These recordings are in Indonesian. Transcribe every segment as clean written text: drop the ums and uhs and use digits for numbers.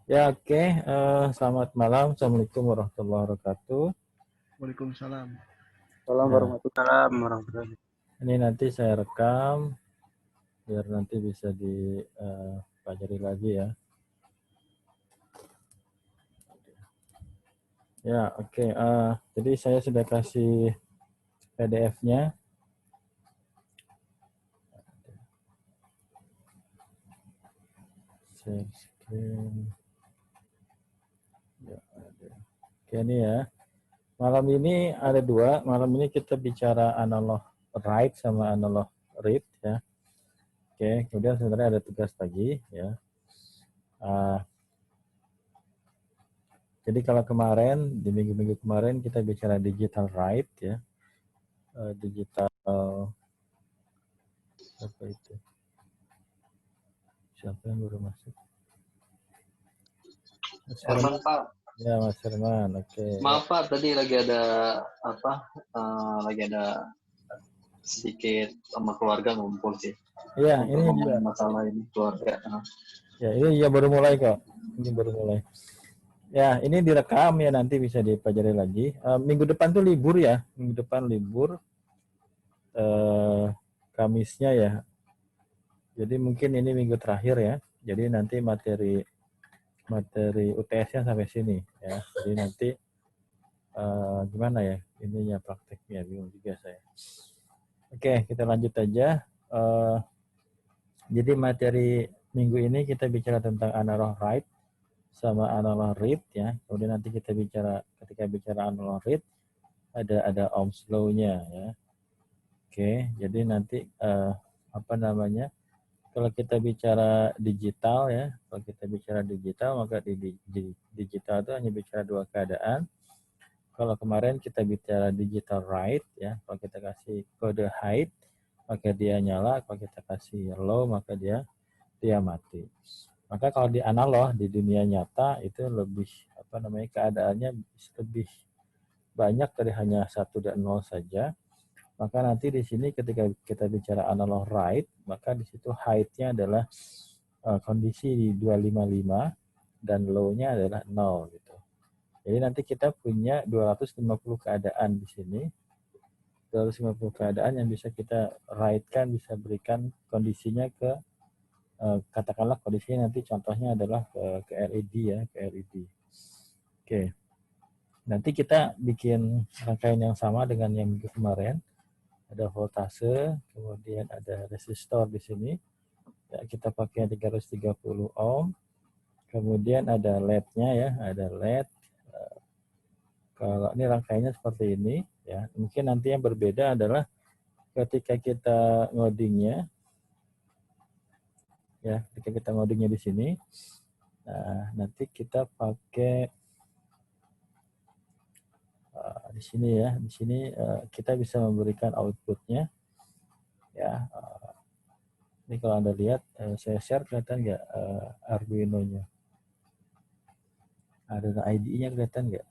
Ya, oke. Selamat malam. Assalamualaikum warahmatullahi wabarakatuh. Waalaikumsalam. Salam Ya, warahmatullahi. ini nanti saya rekam biar nanti bisa dipelajari lagi ya. Ya, oke. Jadi saya sudah kasih PDF-nya. Share screen. Ya, ada. Oke, ini ya. Malam ini ada dua. Malam ini kita bicara analog write sama analog read ya. Oke, kemudian sebenarnya ada tugas lagi ya. Jadi kalau kemarin, di minggu-minggu kemarin kita bicara digital right ya. Digital, apa itu? Siapa yang baru masuk? Mas Herman, Herman. Pak. Ya, Mas Herman. Oke. Maaf Pak, tadi lagi ada lagi ada sedikit sama keluarga ngumpul sih. Iya, Untuk ini juga. ngomongin masalah ini keluarga. Ya, ini ya baru mulai kok. Ini baru mulai. Ya, ini direkam ya, nanti bisa dipelajari lagi. Minggu depan tuh libur ya. Minggu depan libur. Kamisnya ya. Jadi mungkin ini minggu terakhir ya. Jadi nanti materi UTS-nya sampai sini ya. Jadi nanti gimana ya ininya prakteknya, bingung juga saya. Oke, kita lanjut aja. Jadi materi minggu ini kita bicara tentang analog write sama analog read ya. Kemudian nanti kita ketika bicara analog read ada Ohm's law-nya ya. Oke, jadi nanti apa namanya? Kalau kita bicara digital ya, kalau kita bicara digital maka di digital itu hanya bicara dua keadaan. Kalau kemarin kita bicara digital write ya, kalau kita kasih kode hide maka dia nyala, kalau kita kasih low maka dia mati. Maka kalau di analog di dunia nyata itu lebih apa namanya keadaannya lebih banyak dari hanya 1 dan 0 saja. Maka nanti di sini ketika kita bicara analog write, maka di situ hide-nya adalah kondisi di 255 dan low-nya adalah 0 gitu. Jadi nanti kita punya 250 keadaan di sini. 250 keadaan yang bisa kita write-kan, bisa berikan kondisinya ke katakanlah kondisinya nanti contohnya adalah ke LED ya, ke LED. Oke. Nanti kita bikin rangkaian yang sama dengan yang minggu kemarin. Ada voltase, kemudian ada resistor di sini. Ya, kita pakai 330 ohm. Kemudian ada LED-nya ya, ada LED. Kalau ini rangkaiannya seperti ini, ya. Mungkin nanti yang berbeda adalah ketika kita ngodingnya, ya, ketika kita ngodingnya di sini, nah, nanti kita pakai di sini ya, di sini kita bisa memberikan outputnya, ya. Ini kalau Anda lihat, saya share kelihatan nggak Arduino-nya? Ada ID-nya kelihatan nggak?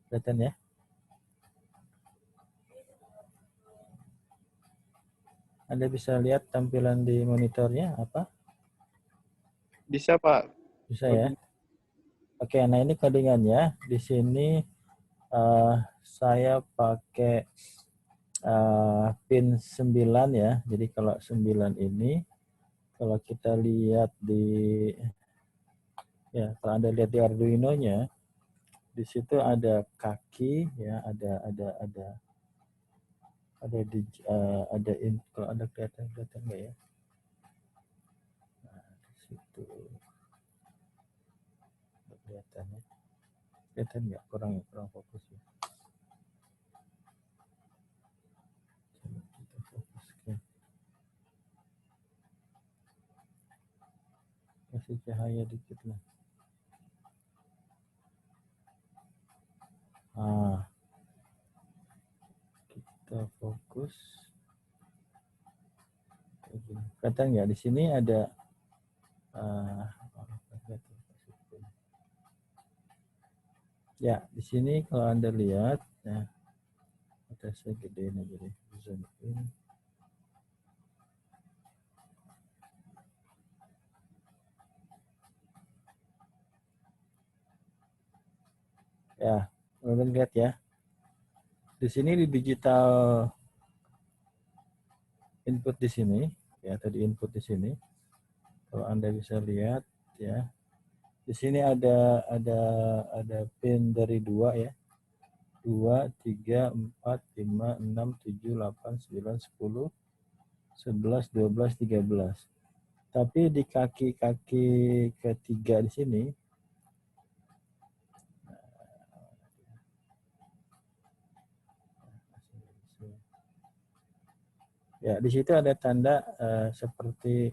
Kelihatan ya? Anda bisa lihat tampilan di monitornya apa? Bisa Pak. Bisa ya? Oke, nah ini codingannya. Di sini saya pakai pin 9 ya. Jadi kalau 9 ini, kalau kita lihat kalau Anda lihat di Arduino-nya, di situ ada kaki ya, kalau Anda kelihatan nggak ya? Nah, di situ kelihatan ya. Kelihatan nggak? Kurang fokus ya. Coba kita fokuskan. Kasih cahaya dikit lah. Nah, kita fokus. Kelihatan nggak? Di sini ada ya, di sini kalau Anda lihat, ya, ada saya gedein aja deh, zoom in. Ya, kemudian lihat ya. Di sini di digital input di sini, ya tadi input di sini. Kalau Anda bisa lihat ya. Di sini ada pin dari 2 ya. 2, 3, 4, 5, 6, 7, 8, 9, 10, 11, 12, 13. Tapi di kaki-kaki ketiga di sini, ya di situ ada tanda seperti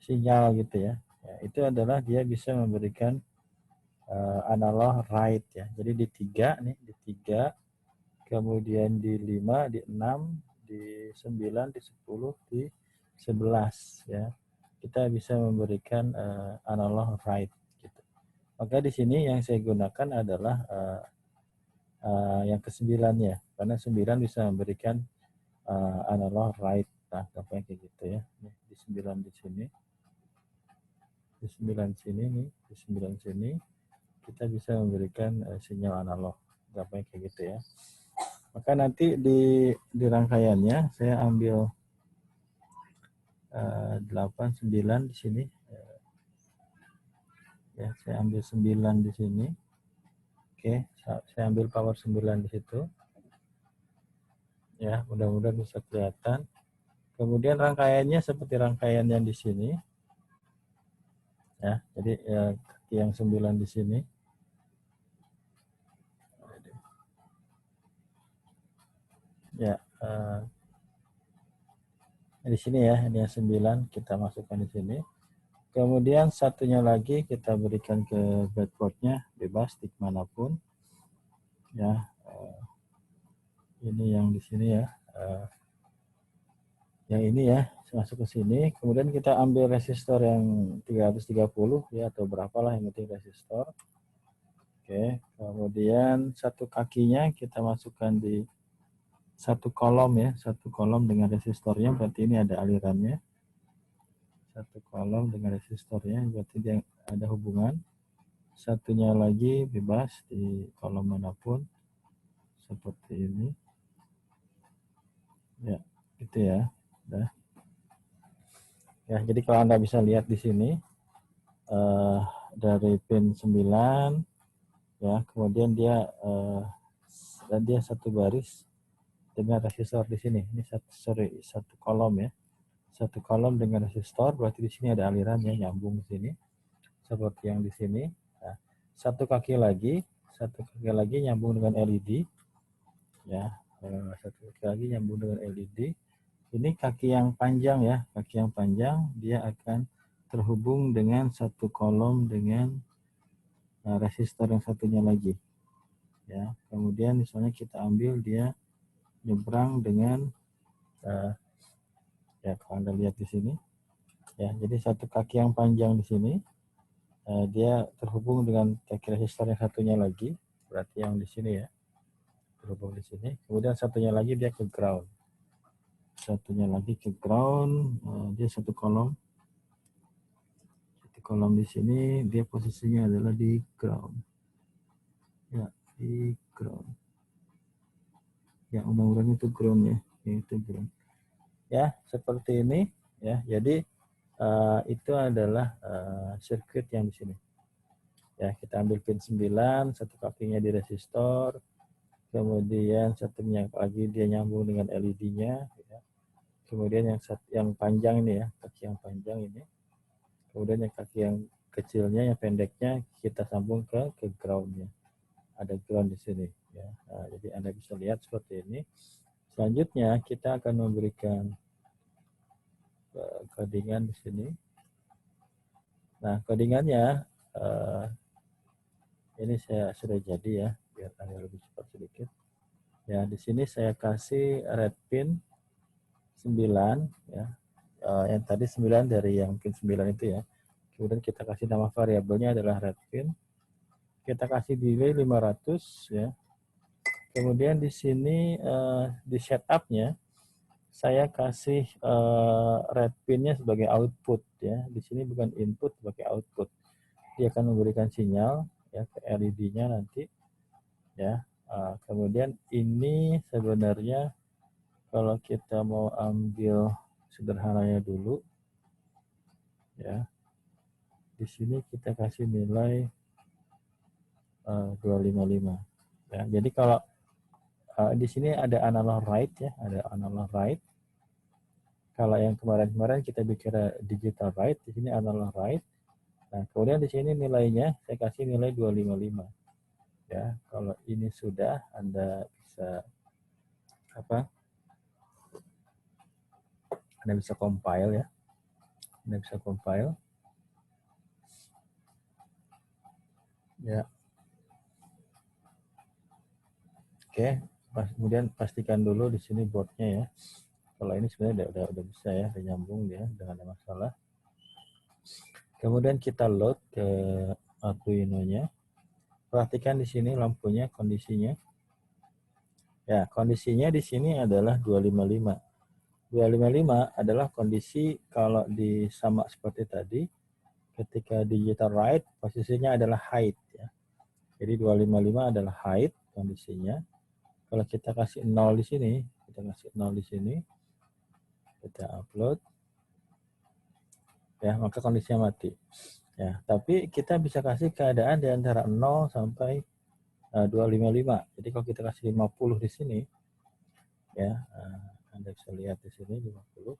sinyal gitu ya. Ya. Itu adalah dia bisa memberikan analog write ya. Jadi di 3 nih, di 3, kemudian di 5, di 6, di 9, di 10, di 11 ya. Kita bisa memberikan analog write gitu. Maka di sini yang saya gunakan adalah yang ke-9 ya. Karena 9 bisa memberikan analog write. Nah, gampang kayak gitu ya. Di 9 di sini. Di 9 sini nih, di 9 sini kita bisa memberikan sinyal analog. Gampang kayak gitu ya. Maka nanti di rangkaiannya saya ambil 8, 9 di sini. Ya, saya ambil 9 di sini. Oke, saya ambil power 9 di situ. Ya, mudah-mudahan bisa kelihatan. Kemudian rangkaiannya seperti rangkaian yang di sini. Ya, jadi yang 9 di sini. Ya, di sini ya, ini yang 9 kita masukkan di sini. Kemudian satunya lagi kita berikan ke breadboard-nya bebas di manapun. Ya, ini yang di sini ya. Yang ini ya, masuk ke sini. Kemudian kita ambil resistor yang 330 ya, atau berapalah yang penting resistor. Oke, kemudian satu kakinya kita masukkan di satu kolom ya, satu kolom dengan resistornya, berarti ini ada alirannya. Satu kolom dengan resistornya, berarti dia ada hubungan. Satunya lagi bebas di kolom manapun, seperti ini. Ya, gitu ya. Udah. Ya, jadi kalau Anda bisa lihat di sini, dari pin 9, ya, kemudian dia satu baris dengan resistor di sini. Ini satu kolom ya. Satu kolom dengan resistor, berarti di sini ada alirannya nyambung di sini. Seperti yang di sini. Nah, satu kaki lagi nyambung dengan LED. Ya, satu kaki lagi nyambung dengan LED. Ini kaki yang panjang ya, kaki yang panjang dia akan terhubung dengan satu kolom dengan resistor yang satunya lagi. Ya, kemudian misalnya kita ambil dia nyebrang dengan ya kalau Anda lihat di sini ya, jadi satu kaki yang panjang di sini dia terhubung dengan kaki resistor yang satunya lagi, berarti yang di sini ya terhubung di sini. Kemudian satunya lagi dia ke ground, dia satu kolom di sini, dia posisinya adalah di ground ya, di ground ya, mudah-mudahan itu ground ya, itu ground ya, seperti ini ya. Jadi itu adalah sirkuit yang di sini. Ya, kita ambil pin 9, satu kakinya di resistor, kemudian satunya lagi dia nyambung dengan LED-nya. Ya. Kemudian yang panjang ini ya, kaki yang panjang ini. Kemudian yang kaki yang kecilnya, yang pendeknya kita sambung ke ground-nya. Ada ground di sini. Ya. Nah, jadi Anda bisa lihat seperti ini. Selanjutnya kita akan memberikan codingan di sini. Nah, codingannya ini saya sudah jadi ya, biar agak lebih cepat sedikit. Ya, di sini saya kasih red pin 9 ya. Yang tadi 9 dari yang pin 9 itu ya. Kemudian kita kasih nama variabelnya adalah red pin. Kita kasih delay 500 ya. Kemudian di sini di setup-nya saya kasih red pin-nya sebagai output ya. Di sini bukan input, sebagai output. Dia akan memberikan sinyal ya ke LED-nya nanti ya. Kemudian ini sebenarnya kalau kita mau ambil sederhananya dulu ya, di sini kita kasih nilai 255 ya. Jadi kalau di sini ada analog right ya, ada analog right. Kalau yang kemarin-kemarin kita bicara digital right, di sini analog right. Nah, kemudian di sini nilainya saya kasih nilai 255 ya. Kalau ini sudah Anda bisa apa? Anda bisa compile ya. Anda bisa compile. Ya. Oke, kemudian pastikan dulu di sini boardnya ya. Kalau ini sebenarnya udah bisa ya, udah nyambung dia, udah ada masalah. Kemudian kita load ke Arduino-nya. Perhatikan di sini lampunya, kondisinya. Ya, kondisinya di sini adalah 255. 255 adalah kondisi kalau di sama seperti tadi, ketika digital write posisinya adalah height ya. Jadi 255 adalah height kondisinya. Kalau kita kasih 0 di sini, kita kasih 0 di sini, kita upload, ya maka kondisinya mati. Ya, tapi kita bisa kasih keadaan di antara 0 sampai 255. Jadi kalau kita kasih 50 di sini, ya Anda bisa lihat di sini 50.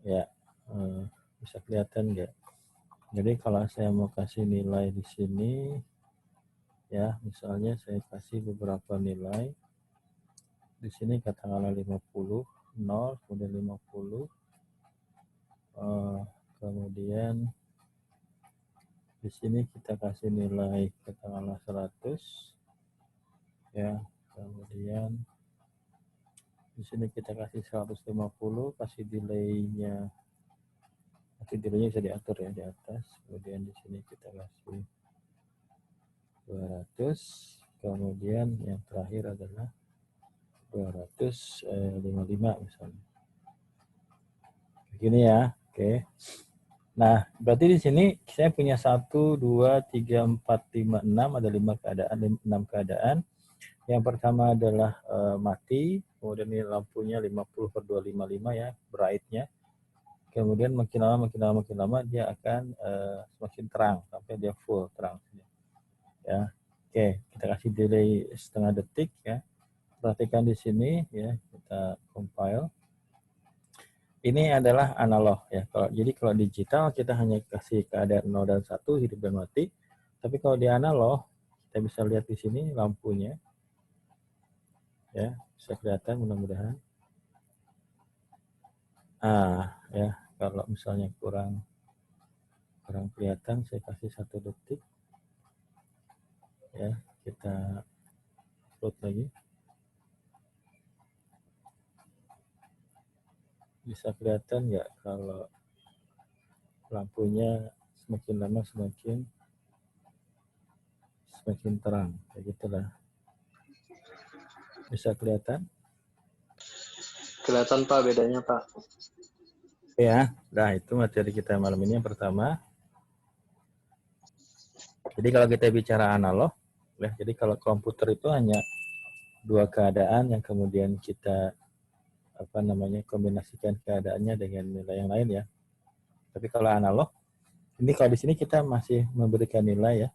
Ya, bisa kelihatan nggak? Jadi kalau saya mau kasih nilai di sini, ya misalnya saya kasih beberapa nilai. Di sini katakanlah 50, 0, kemudian 50, kemudian di sini kita kasih nilai katakanlah 100, ya, kemudian di sini kita kasih 150, kasih delay-nya, nanti delay-nya bisa diatur ya di atas, kemudian di sini kita kasih 200, kemudian yang terakhir adalah 255 misalnya. Begini ya, oke. Nah, berarti di sini saya punya 1, 2, 3, 4, 5, 6, ada 5 keadaan, 6 keadaan. Yang pertama adalah mati, kemudian ini lampunya 50/255 ya, bright-nya. Kemudian makin lama dia akan semakin terang sampai dia full terang. Ya, oke, kita kasih delay setengah detik ya. Perhatikan di sini ya, kita compile. Ini adalah analog ya. Jadi kalau digital kita hanya kasih keadaan 0 dan 1 hidup dan mati. Tapi kalau di analog kita bisa lihat di sini lampunya. Ya, bisa kelihatan mudah-mudahan. Ya, kalau misalnya kurang kelihatan saya kasih 1 detik. Ya, kita upload lagi. Bisa kelihatan nggak kalau lampunya semakin lama semakin terang, kayak gitulah. Bisa kelihatan? Kelihatan Pak bedanya Pak. Ya, nah itu materi kita malam ini yang pertama. Jadi kalau kita bicara analog, ya, jadi kalau komputer itu hanya 2 keadaan yang kemudian kita kombinasikan keadaannya dengan nilai yang lain ya. Tapi kalau analog, ini kalau di sini kita masih memberikan nilai ya,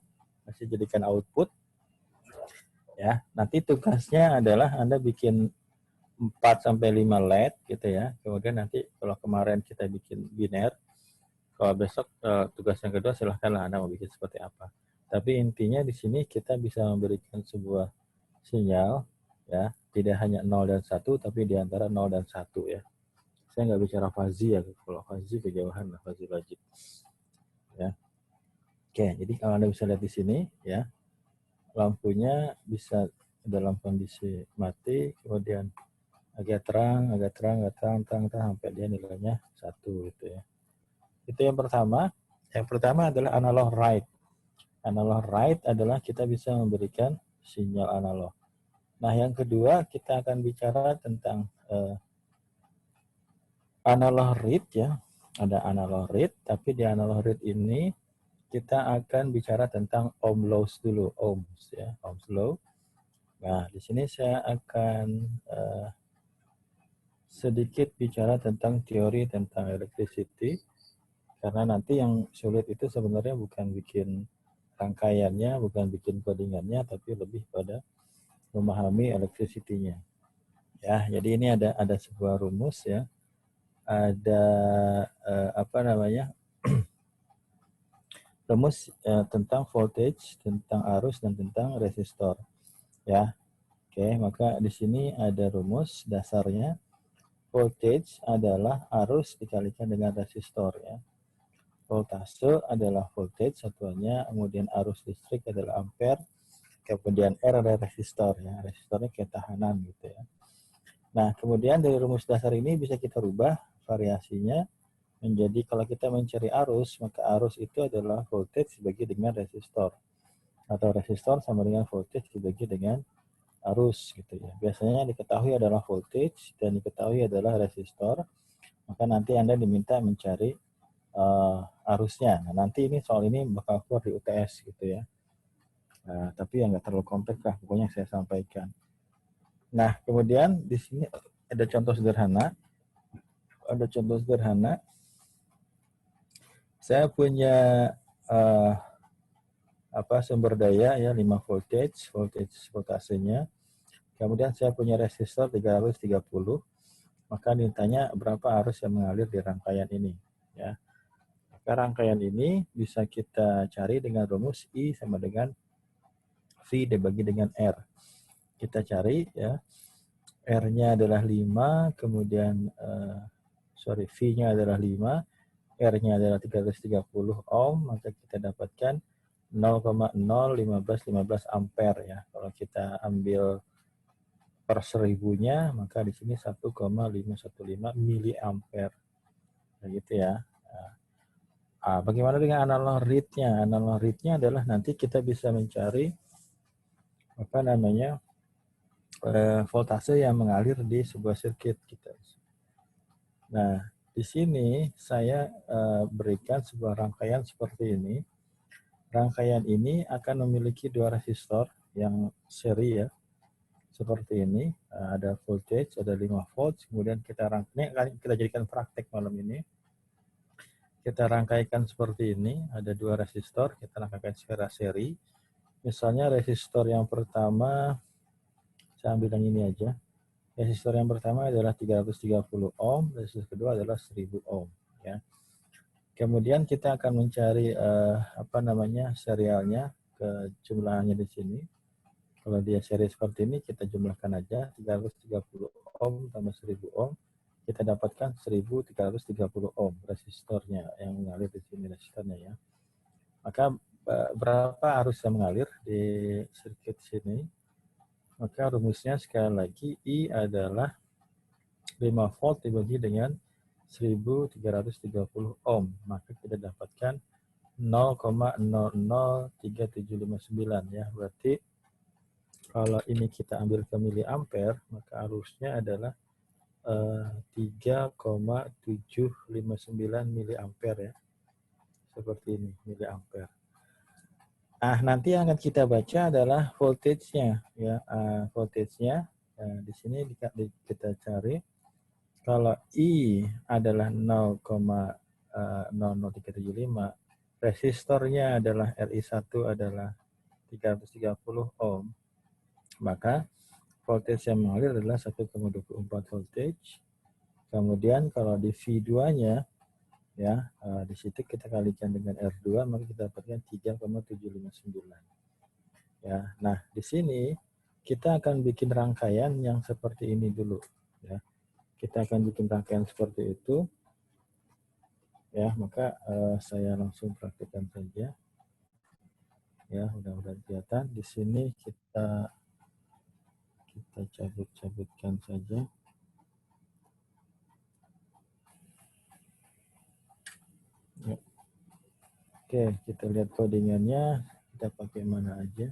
masih jadikan output. Ya, nanti tugasnya adalah Anda bikin 4 sampai 5 LED gitu ya. Kemudian nanti kalau kemarin kita bikin biner, kalau besok tugas yang kedua silahkanlah Anda mau bikin seperti apa. Tapi intinya di sini kita bisa memberikan sebuah sinyal ya, tidak hanya 0 dan 1 tapi di antara 0 dan 1 ya. Saya nggak bicara fazi ya, kalau fazi kejauhan lah, fazi logik. Ya. Oke, jadi kalau Anda bisa lihat di sini ya, lampunya bisa dalam kondisi mati, kemudian agak terang, sampai dia nilainya 1 gitu ya. Itu yang pertama. Yang pertama adalah analog write. Analog write adalah kita bisa memberikan sinyal analog. Nah, yang kedua kita akan bicara tentang analog read ya. Ada analog read, tapi di analog read ini kita akan bicara tentang Ohm laws dulu, ohms ya, Ohm's law. Nah, di sini saya akan sedikit bicara tentang teori tentang electricity, karena nanti yang sulit itu sebenarnya bukan bikin rangkaiannya, bukan bikin codingannya, tapi lebih pada memahami electricity-nya. Ya, jadi ini ada sebuah rumus ya, ada apa namanya, rumus tentang voltage, tentang arus, dan tentang resistor. Ya, oke, maka di sini ada rumus dasarnya. Voltage adalah arus dikalikan dengan resistor ya. Voltase adalah voltage satuannya, kemudian arus listrik adalah ampere, kemudian R adalah resistor ya. Resistornya ketahanan gitu ya. Nah, kemudian dari rumus dasar ini bisa kita rubah variasinya menjadi kalau kita mencari arus, maka arus itu adalah voltage dibagi dengan resistor. Atau resistor sama dengan voltage dibagi dengan arus gitu ya. Biasanya yang diketahui adalah voltage dan diketahui adalah resistor. Maka nanti Anda diminta mencari arusnya. Nah, nanti ini soal ini bakal keluar di UTS gitu ya. Tapi yang nggak terlalu kompleks lah, pokoknya saya sampaikan. Nah, kemudian di sini ada contoh sederhana. Saya punya sumber daya ya 5 voltage voltasenya. Kemudian saya punya resistor 330. Maka ditanya berapa arus yang mengalir di rangkaian ini ya. Maka rangkaian ini bisa kita cari dengan rumus I sama dengan V dibagi dengan R. Kita cari ya. R-nya adalah 5, kemudian V-nya adalah 5, R-nya adalah 330 ohm, maka kita dapatkan 0,01515 ampere ya. Kalau kita ambil per seribunya, maka di sini 1,515 miliampere. Nah, gitu ya. Bagaimana dengan analog read-nya? Analog read-nya adalah nanti kita bisa mencari voltase yang mengalir di sebuah sirkuit kita. Nah, di sini saya berikan sebuah rangkaian seperti ini. Rangkaian ini akan memiliki dua resistor yang seri ya, seperti ini. Ada voltage, ada 5 volt. Kemudian kita jadikan praktek malam ini. Kita rangkaikan seperti ini. Ada dua resistor. Kita rangkaikan secara seri. Misalnya resistor yang pertama, saya ambil yang ini aja. Resistor yang pertama adalah 330 ohm, resistor kedua adalah 1000 ohm. Ya. Kemudian kita akan mencari serialnya, ke jumlahannya di sini. Kalau dia seri seperti ini, kita jumlahkan aja 330 ohm tambah 1000 ohm. Kita dapatkan 1330 ohm resistornya yang mengalir di sini resistornya ya. Maka berapa arus yang mengalir di sirkuit sini? Maka rumusnya sekali lagi I adalah 5 volt dibagi dengan 1330 ohm. Maka kita dapatkan 0,003759 ya. Berarti kalau ini kita ambil ke miliampere, maka arusnya adalah 3,759 miliampere ya. Seperti ini miliampere. Nanti yang akan kita baca adalah voltage-nya ya. Voltage-nya di sini kita cari. Kalau I adalah 0,00375, resistornya adalah RI1 adalah 330 ohm, maka voltage yang mengalir adalah 1,24 voltage. Kemudian kalau di V2-nya ya, di situ kita kalikan dengan R2, maka kita dapatkan 3,759. Ya, nah di sini kita akan bikin rangkaian yang seperti ini dulu ya. Kita akan bikin rangkaian seperti itu. Ya, maka saya langsung praktikkan saja. Ya, mudah-mudahan kelihatan. Di sini kita cabut-cabutkan saja. Ya. Oke, kita lihat codingannya. Kita pakai mana aja.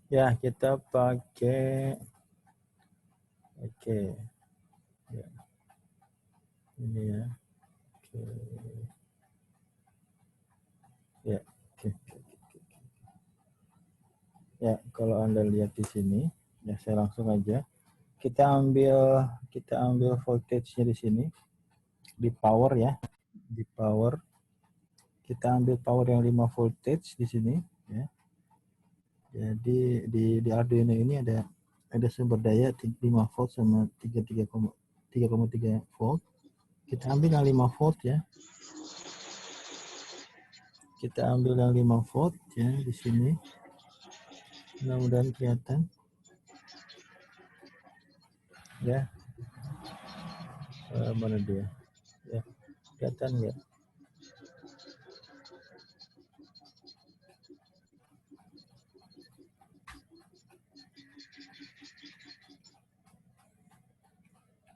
Ya, kita pakai ya. Ini ya. Ya, oke. Ya, kalau Anda lihat di sini, ya saya langsung aja. Kita ambil voltage-nya di sini, di power ya, di power. Kita ambil power yang 5 voltage di sini, ya. Jadi di Arduino ini ada sumber daya 5 volt sama 3,3 volt. Kita ambil yang 5 volt ya. Kita ambil yang 5 volt ya di sini. Mudah-mudahan kelihatan. Ya. Mana dia? Ya. Kelihatan nggak?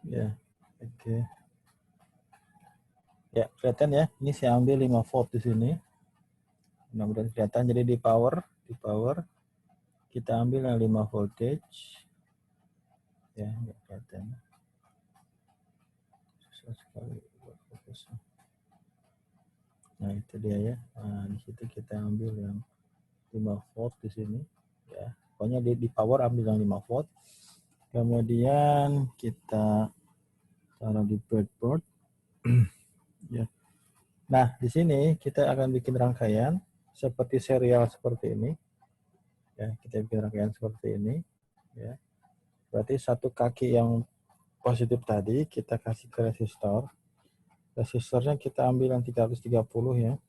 Ya. Oke. Ya, kelihatan ya. Ini saya ambil 5 volt di sini. Mudah-mudahan kelihatan. Jadi di power kita ambil yang 5 voltage. Ya, nggak kelihatan. Susah sekali buat fokusnya. Nah, itu dia ya. Nah, di situ kita ambil yang 5 volt di sini. Ya, pokoknya di power ambil yang 5 volt. Kemudian kita taruh di breadboard. Ya. Nah, di sini kita akan bikin rangkaian seperti serial seperti ini. Ya, kita bikin rangkaian seperti ini. Ya. Berarti satu kaki yang positif tadi kita kasih ke resistor. Resistornya kita ambil yang 330 ya.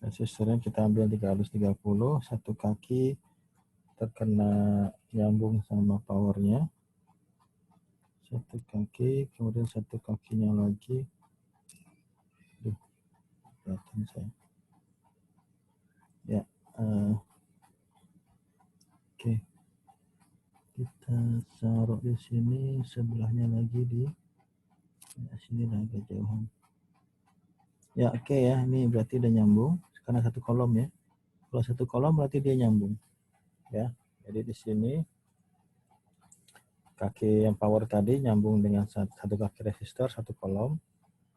Resistornya kita ambil 330, satu kaki terkena nyambung sama powernya. Satu kaki, kemudian satu kakinya lagi. Duh, kelihatan saya. Ya, oke. Kita taruh di sini, sebelahnya lagi di sini agak jauhan. Ya, oke ya, ini berarti udah nyambung karena satu kolom ya. Kalau satu kolom berarti dia nyambung. Ya, jadi di sini kaki yang power tadi nyambung dengan satu kaki resistor, satu kolom.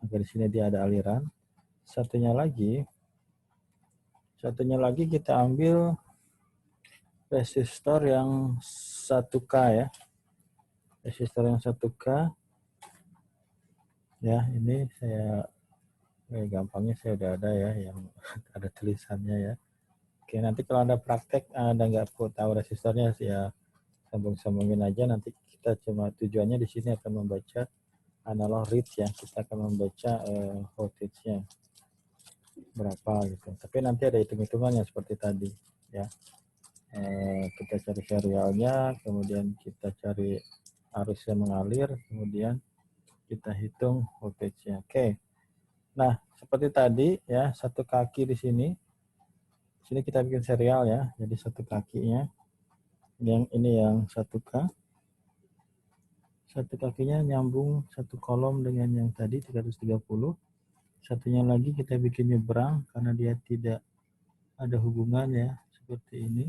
Maka di sini dia ada aliran. Satunya lagi kita ambil resistor yang 1K ya. Resistor yang 1K. Ya, ini saya gampangnya saya udah ada ya yang ada tulisannya ya. Oke, nanti kalau Anda praktek Anda nggak perlu tahu resistornya ya sambung-sambungin aja, nanti kita cuma tujuannya di sini akan membaca analog read ya. Kita akan membaca voltage-nya berapa gitu. Tapi nanti ada hitung-hitungannya seperti tadi ya. Kita cari serialnya, kemudian kita cari arus yang mengalir, kemudian kita hitung voltage-nya. Oke. Nah, seperti tadi ya, satu kaki di sini. Di sini kita bikin serial ya. Jadi satu kakinya yang ini yang 1K. Satu kakinya nyambung satu kolom dengan yang tadi 330. Satunya lagi kita bikin nyebrang karena dia tidak ada hubungan ya, seperti ini.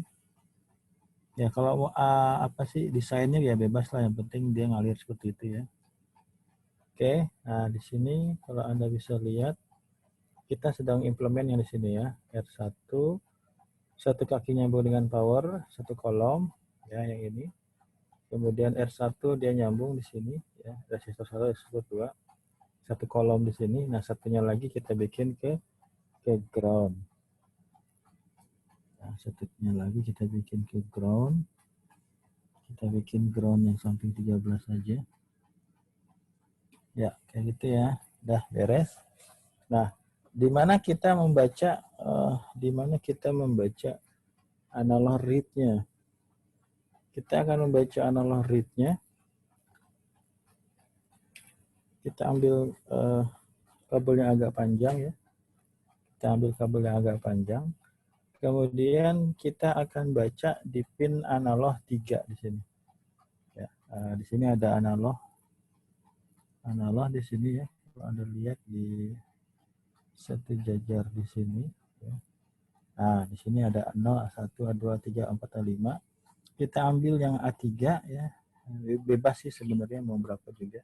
Ya kalau apa sih desainnya ya bebas lah, yang penting dia ngalir seperti itu ya. Oke, nah di sini kalau Anda bisa lihat kita sedang implement yang di sini ya, R1, satu kaki nyambung dengan power, satu kolom ya yang ini. Kemudian R1 dia nyambung di sini ya, resistor 1, resistor 2. Satu kolom di sini. Nah, satunya lagi kita bikin ke ground. Nah, satunya lagi kita bikin ke ground. Kita bikin ground yang samping 13 saja. Ya, kayak gitu ya. Udah beres. Nah, di mana kita membaca analog read-nya? Kita akan membaca analog read-nya. Kita ambil kabel yang agak panjang ya. Kita ambil kabel yang agak panjang. Kemudian kita akan baca di pin analog 3 di sini. Ya, di sini ada analog di sini ya. Kalau Anda lihat di satu jajar di sini. Ya. Nah, di sini ada 0, 1, 2, 3, 4, 5. Kita ambil yang A3 ya. Bebas sih sebenarnya mau berapa juga.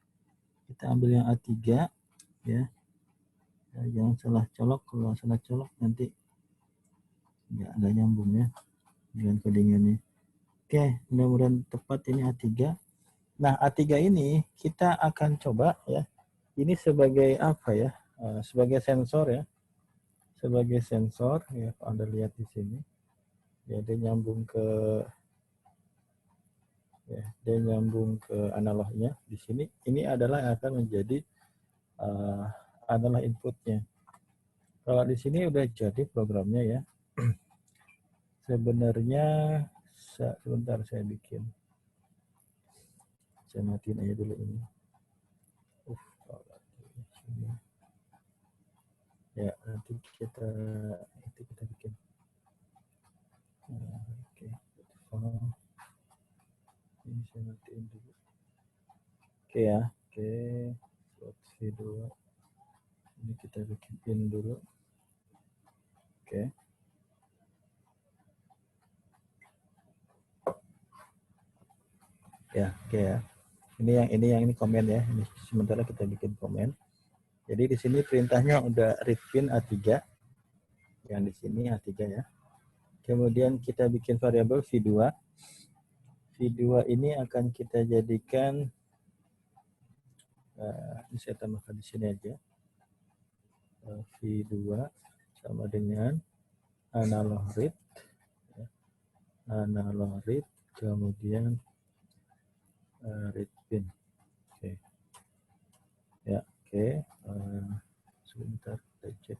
Kita ambil yang A3. ya. Jangan salah colok, kalau salah colok nanti nggak nyambung ya dengan codingannya. Oke, mudah-mudahan tepat ini A3. Nah, A3 ini kita akan coba ya. Ini sebagai apa ya? Sebagai sensor ya. Sebagai sensor ya, Anda lihat di sini. Ya, dia nyambung ke analognya di sini. Ini adalah yang akan menjadi analog inputnya. Kalau di sini udah jadi programnya ya. Sebenarnya sebentar saya bikin. Saya matiin aja dulu ini. Ya, nanti kita bikin. Oke. Ini saya matiin dulu. Oke ya. Oke. Slot V2. Ini kita bikin dulu. Oke. Ya, oke ya. Ini yang komen ya. Ini sementara kita bikin komen. Jadi di sini perintahnya udah read pin A3. Yang di sini A3 ya. Kemudian kita bikin variabel V2. V2 ini akan kita jadikan ini saya tambahkan di sini aja. V2 sama dengan analog read. Analog read kemudian read pin. Oke. Ya, oke. Sebentar kita cek.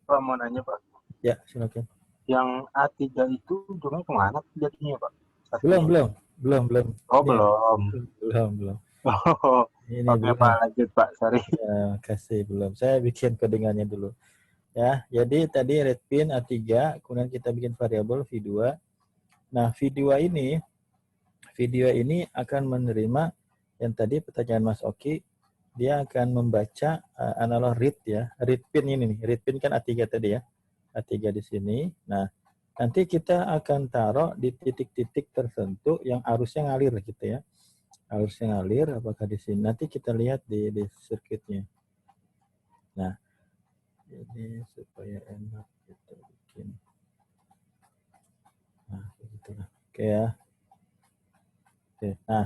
Pak, mau nanya Pak. Ya, silakan. Yang A3 itu ujungnya kemana jadinya Pak? Belum. Oh, Ini, belum. Oh, ini Oke belum. Pak, lanjut Pak, sorry. Ya, kasih belum. Saya bikin codingannya dulu. Ya, jadi tadi read pin A3, kemudian kita bikin variabel V2. Nah, V2 ini akan menerima yang tadi pertanyaan Mas Oki, dia akan membaca analog read ya. Read pin ini nih, read pin kan A3 tadi ya. A3 di sini. Nah, nanti kita akan taruh di titik-titik tertentu yang arusnya ngalir gitu ya. Arusnya ngalir apakah di sini. Nanti kita lihat di sirkuitnya. Nah, ini supaya enak kita bikin. Nah, begitulah. Oke ya. Oke. Nah,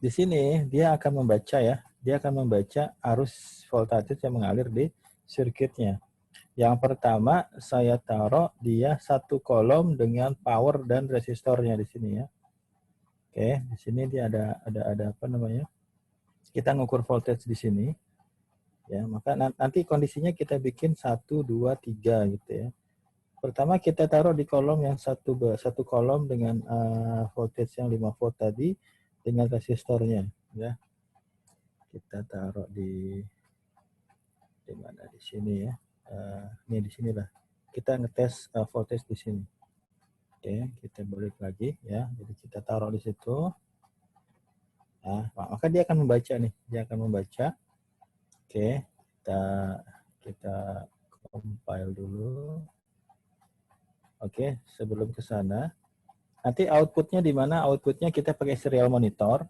di sini dia akan membaca ya. Dia akan membaca arus voltage yang mengalir di sirkuitnya. Yang pertama saya taruh dia satu kolom dengan power dan resistornya di sini ya. Oke, di sini dia ada apa namanya? Kita ngukur voltage di sini. Ya, maka nanti kondisinya kita bikin 1 2 3 gitu ya. Pertama kita taruh di kolom yang satu kolom dengan voltage yang 5 volt tadi dengan resistornya ya. Kita taruh di mana di sini ya. Ini di sinilah. Kita ngetes voltage di sini. Oke, kita balik lagi ya. Jadi kita taruh di situ. Nah, maka dia akan membaca nih. Dia akan membaca. Oke, kita compile dulu. Oke, sebelum ke sana. Nanti outputnya di mana? Outputnya kita pakai serial monitor.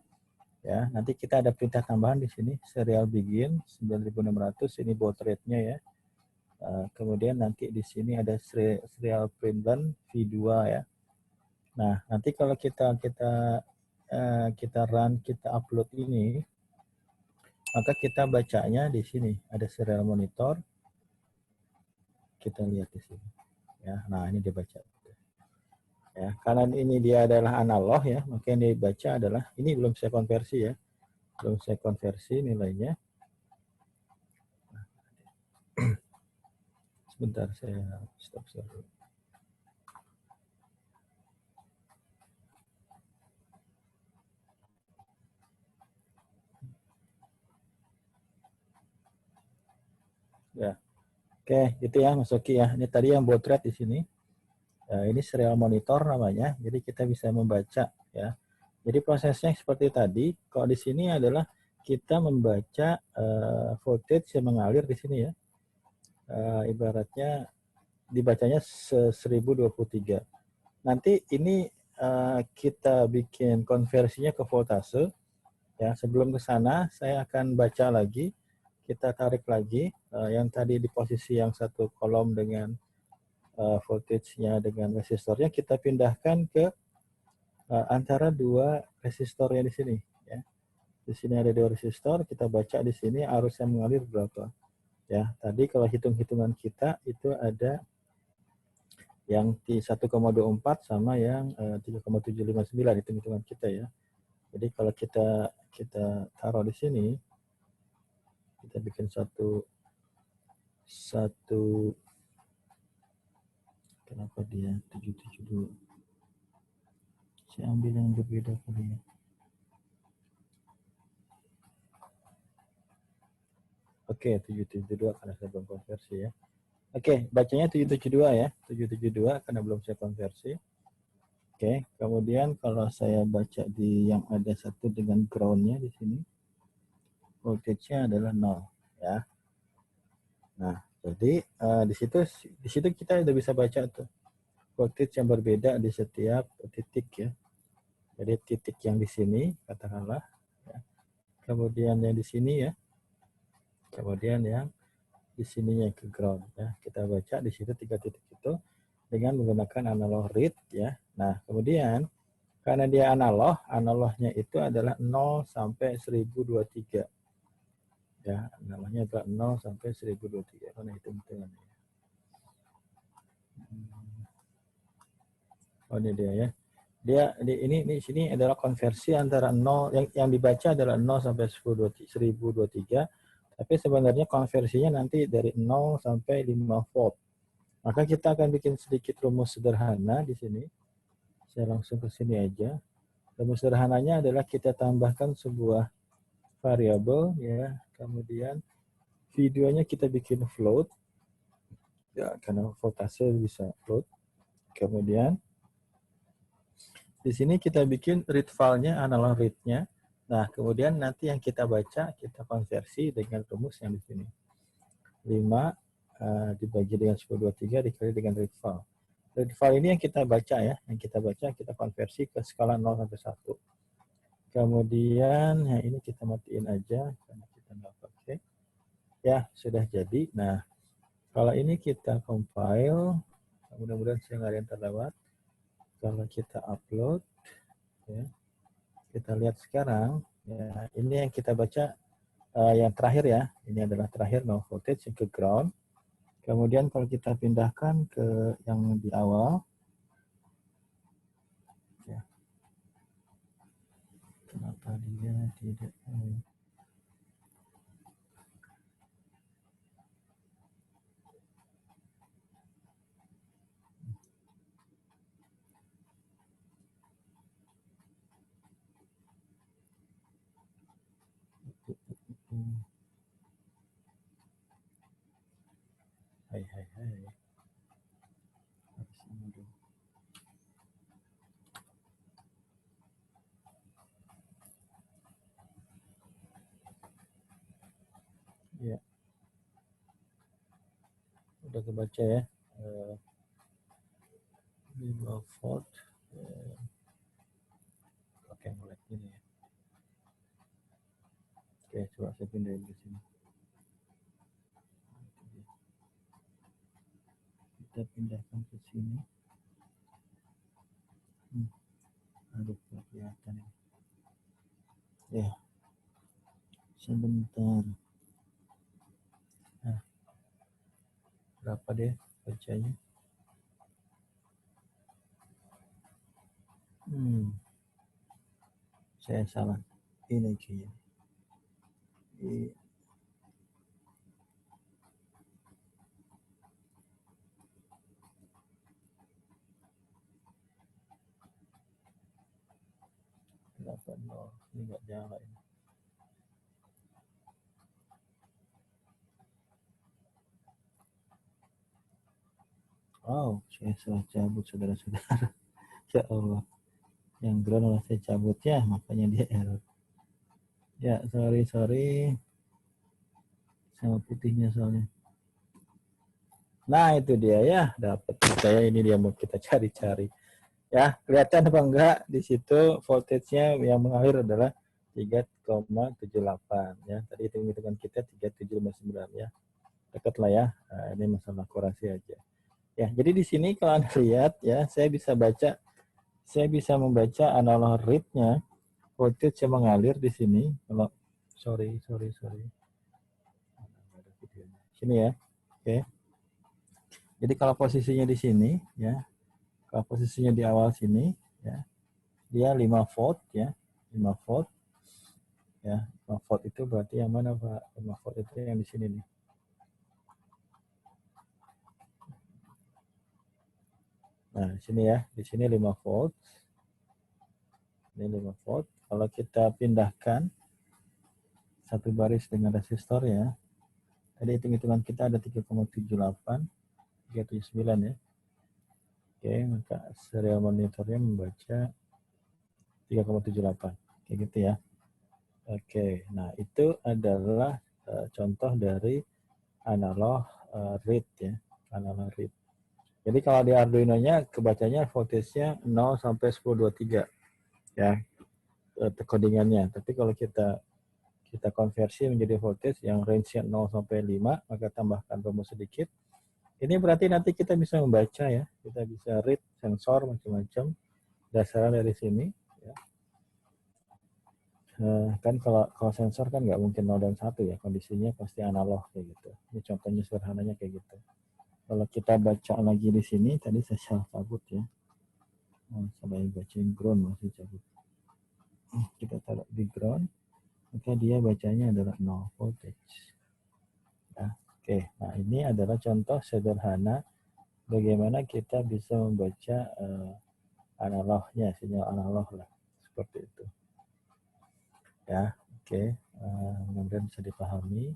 Ya, nanti kita ada perintah tambahan di sini. Serial begin 9600. Ini baud rate-nya ya. Kemudian nanti di sini ada serial print run V2 ya. Nah, nanti kalau kita run, kita upload ini, maka kita bacanya di sini ada serial monitor. Kita lihat di sini. Ya, nah ini dibaca. Ya, karena ini dia adalah analog ya, maka yang dibaca adalah ini belum saya konversi ya. Belum saya konversi nilainya. Sebentar saya stop dulu. Ya. Oke, itu ya Mas Oki ya. Ini tadi yang baud rate di sini. Ini serial monitor namanya. Jadi kita bisa membaca ya. Jadi prosesnya seperti tadi. Kalau di sini adalah kita membaca voltage yang mengalir di sini ya. Ibaratnya dibacanya 1023. Nanti ini kita bikin konversinya ke voltase. Ya, sebelum ke sana saya akan baca lagi kita tarik lagi yang tadi di posisi yang satu kolom dengan voltage-nya dengan resistornya, kita pindahkan ke antara dua resistornya di sini. Ya. Di sini ada dua resistor, kita baca di sini arus yang mengalir berapa. Ya, tadi kalau hitung-hitungan kita itu ada yang 1,24 sama yang 3,759 hitung-hitungan kita ya. Jadi kalau kita taruh di sini, kita bikin satu kenapa dia 772? Saya ambil yang berbeda kali ya. Oke, 772 karena saya belum konversi ya. Oke, bacanya 772 ya. 772 karena belum saya konversi. Oke, kemudian kalau saya baca di yang ada satu dengan ground-nya di sini, voltage-nya adalah 0 ya. Nah, jadi di situ kita udah bisa baca tuh voltage yang berbeda di setiap titik ya. Jadi titik yang di sini katakanlah ya. Kemudian yang di sini ya. Kemudian yang di sininya ke ground ya. Kita baca di situ 3 titik itu dengan menggunakan analog read ya. Nah, kemudian karena dia analognya itu adalah 0 sampai 1023. Ya, namanya adalah 0 sampai 1023 karena hitung-hitungannya. Oh, ini dia ya. Ini sini adalah konversi antara 0 yang dibaca adalah 0 sampai 1023, tapi sebenarnya konversinya nanti dari 0 sampai 5 volt. Maka kita akan bikin sedikit rumus sederhana di sini. Saya langsung ke sini aja. Rumus sederhananya adalah kita tambahkan sebuah variabel ya, kemudian videonya kita bikin float. Ya, karena voltase bisa float. Kemudian di sini kita bikin read file-nya, analog read-nya. Nah, kemudian nanti yang kita baca, kita konversi dengan rumus yang di sini. 5 dibagi dengan 1023 dikali dengan read file. Read file ini yang kita baca ya, kita konversi ke skala 0 sampai 1. Kemudian ya ini kita matiin aja karena kita nggak pakai. Ya, sudah jadi. Nah, kalau ini kita compile, mudah-mudahan saya nggak ada yang terlewat. Kalau kita upload, ya, kita lihat sekarang, ya, ini yang kita baca yang terakhir ya, ini adalah terakhir no voltage yang ke ground. Kemudian kalau kita pindahkan ke yang di awal, ya, kenapa dia tidak? Hai. Harus ini dulu. Ya. Udah kebaca ya. 5 volt. Oke, mulai ini ya. Oke, coba saya pindahin ke sini. Kita pindahkan ke sini. Aduh, nggak kelihatan ya. Ya, sebentar. Nah, berapa deh bacanya? Saya salah. Ini kayaknya. Ini nggak nyala ini. Oh, saya salah cabut saudara-saudara. Ya Allah. Yang ground harus saya cabut ya, makanya dia error. Ya, sorry. Sama putihnya soalnya. Nah, itu dia ya, dapat. Saya ini dia mau kita cari-cari. Ya, kelihatan apa enggak di situ voltage-nya yang mengalir adalah 3 3,78 ya. Tadi hitung-hitungan kita 3759 ya. Dekat lah ya. Nah, ini masalah akurasi aja. Ya, jadi di sini kalau Anda lihat ya, saya bisa membaca analog read-nya, voltage yang mengalir di sini. Kalau sorry. Sini ya. Oke. Jadi kalau posisinya di sini ya, kalau posisinya di awal sini ya, dia 5 volt ya, 5 volt ya. 5 volt itu berarti yang mana Pak? 5 volt itu yang di sini nih. Nah, di sini ya, di sini 5 volt. Ini 5 volt. Kalau kita pindahkan satu baris dengan resistor ya, tadi hitung-hitungan kita ada 3,78, 379 ya. Oke, maka serial monitornya membaca 3,78. Kayak gitu ya. Oke, nah itu adalah contoh dari analog read ya, analog read. Jadi kalau di Arduino-nya kebacanya voltage-nya 0 sampai 1023 ya, codingannya. Tapi kalau kita konversi menjadi voltage yang range-nya 0 sampai 5, maka tambahkan rumus sedikit. Ini berarti nanti kita bisa membaca ya, kita bisa read sensor macam-macam, dasarnya dari sini. Ya. Kan kalau sensor kan nggak mungkin 0 dan 1 ya, kondisinya pasti analog kayak gitu. Ini contohnya sederhananya kayak gitu. Kalau kita baca lagi di sini, tadi saya cabut ya. Sampai bacain ground masih cabut. Kita taruh di ground, maka dia bacanya adalah 0 voltage. Ya. Oke, nah ini adalah contoh sederhana bagaimana kita bisa membaca analognya, sinyal analog lah, seperti itu. Ya, oke, mudah-mudahan bisa dipahami.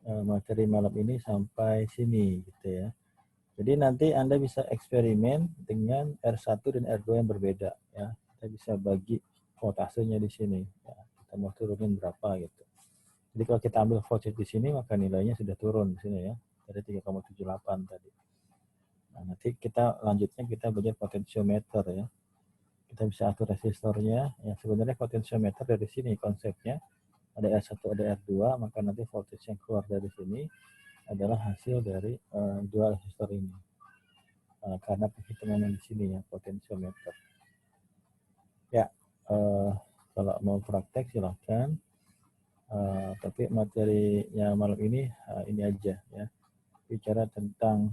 Materi malam ini sampai sini gitu ya. Jadi nanti Anda bisa eksperimen dengan R1 dan R2 yang berbeda ya. Kita bisa bagi voltasenya di sini ya. Kita mau turunin berapa gitu. Jadi kalau kita ambil voltage di sini maka nilainya sudah turun di sini ya. Dari 3,78 tadi. Nah, nanti kita lanjutnya kita belajar potensiometer ya. Kita bisa atur resistornya. Ya, sebenarnya potensiometer dari sini konsepnya ada R1 ada R2, maka nanti voltage yang keluar dari sini adalah hasil dari dua resistor ini. Karena perhitungannya di sini ya, potensiometer. Ya, kalau mau praktek silahkan. Tapi materinya malam ini aja ya. Bicara tentang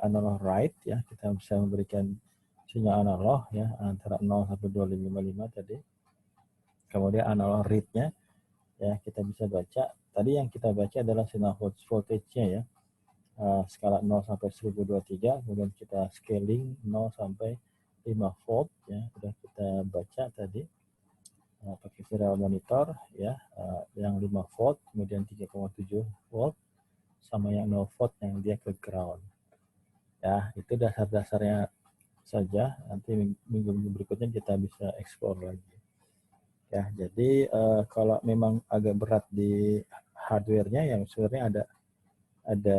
analog write ya, kita bisa memberikan sinyal analog ya antara 0 sampai 2555 tadi. Kemudian analog read-nya ya kita bisa baca. Tadi yang kita baca adalah sinyal voltage-nya ya. Skala 0 sampai 1023, kemudian kita scaling 0 sampai 5 volt ya, sudah kita baca tadi pakai serial monitor ya, yang 5 volt, kemudian 3,7 volt sama yang 0 volt yang dia ke ground. Ya, itu dasar-dasarnya saja. Nanti minggu berikutnya kita bisa explore lagi. Ya, jadi kalau memang agak berat di hardware-nya yang sebenarnya ada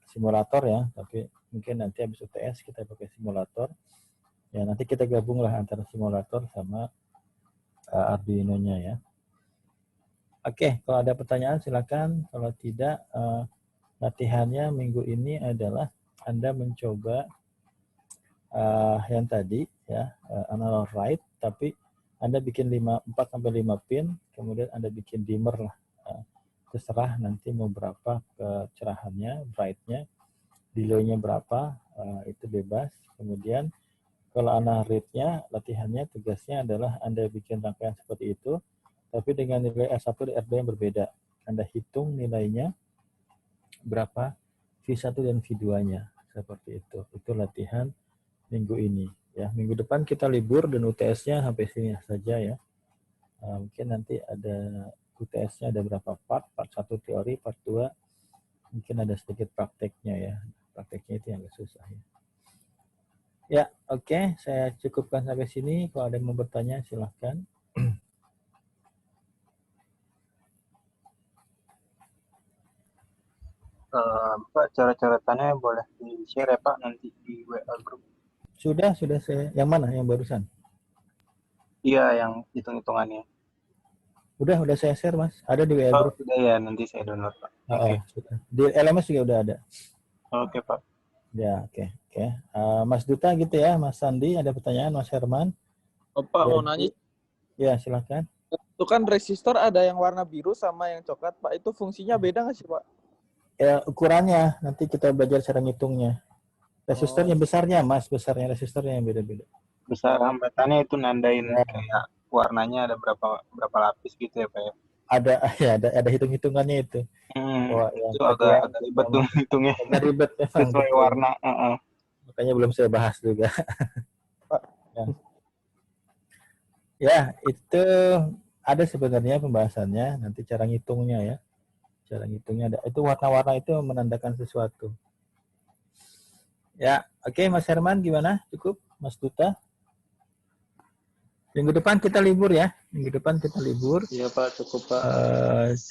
simulator ya, tapi mungkin nanti habis UTS kita pakai simulator. Ya, nanti kita gabunglah antara simulator sama Arduino-nya ya. Oke, kalau ada pertanyaan silakan. Kalau tidak, latihannya minggu ini adalah Anda mencoba yang tadi ya, analog write, tapi Anda bikin 4 sampai 5 pin, kemudian Anda bikin dimmer lah. Terserah nanti mau berapa kecerahannya, bright-nya, delay-nya berapa, itu bebas. Kemudian kalau analog read-nya, latihannya, tugasnya adalah Anda bikin rangkaian seperti itu, tapi dengan nilai R1 dan R2 yang berbeda. Anda hitung nilainya berapa V1 dan V2-nya, seperti itu. Itu latihan minggu ini. Ya, minggu depan kita libur dan UTS-nya sampai sini saja ya. Mungkin nanti ada UTS-nya ada berapa part 1 teori, part 2 mungkin ada sedikit prakteknya ya. Prakteknya itu yang agak susah ya. Ya, oke, saya cukupkan sampai sini. Kalau ada yang mau bertanya silahkan. Pak, cara-caratannya boleh di-share ya Pak nanti di WA group. Sudah saya. Yang mana? Yang barusan? Iya, yang hitung-hitungannya. Udah saya share Mas. Ada di WA Oh, group. udah ya, nanti saya download, Pak. Oh, Oke. sudah. Di LMS juga udah ada. Oke, Pak. Ya, oke. Mas Duta gitu ya, Mas Sandi ada pertanyaan, Mas Herman. Oh, Pak, mau Jadi, nanya, ya silakan. itu kan resistor ada yang warna biru sama yang coklat, Pak. Itu fungsinya beda nggak sih, Pak? Ya, ukurannya nanti kita belajar cara ngitungnya. Resistornya besarnya, Mas, besarnya resistornya yang beda-beda. Besar Oh. hambatannya itu nandain Ya. kayak warnanya ada berapa lapis gitu ya, Pak ya. Ada ya, ada hitung-hitungannya itu. Wah, yang Itu agak ribet tuh hitungnya. agak ribet memang, Sesuai betul. warna. Makanya belum saya bahas juga. Pak. Ya, itu ada sebenarnya pembahasannya, nanti cara ngitungnya ya. Cara ngitungnya ada. Itu warna-warna itu menandakan sesuatu. Ya, oke Mas Herman gimana? Cukup? Mas Duta? Minggu depan kita libur ya. Minggu depan kita libur. Iya Pak, cukup Pak.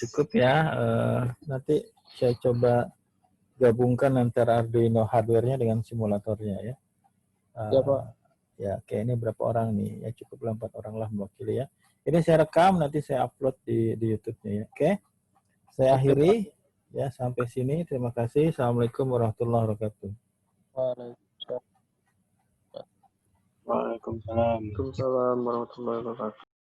Cukup ya. Nanti saya coba gabungkan antara Arduino hardware-nya dengan simulatornya ya. Ya, Pak. Ya, oke, ini berapa orang nih? Ya cukup 4 orang lah mewakili ya. Ini saya rekam, nanti saya upload di YouTube-nya ya. Oke. Saya akhiri ya sampai sini. Terima kasih. Assalamualaikum warahmatullahi wabarakatuh. Waalaikumsalam. Waalaikumsalam. Waalaikumsalam warahmatullahi wabarakatuh.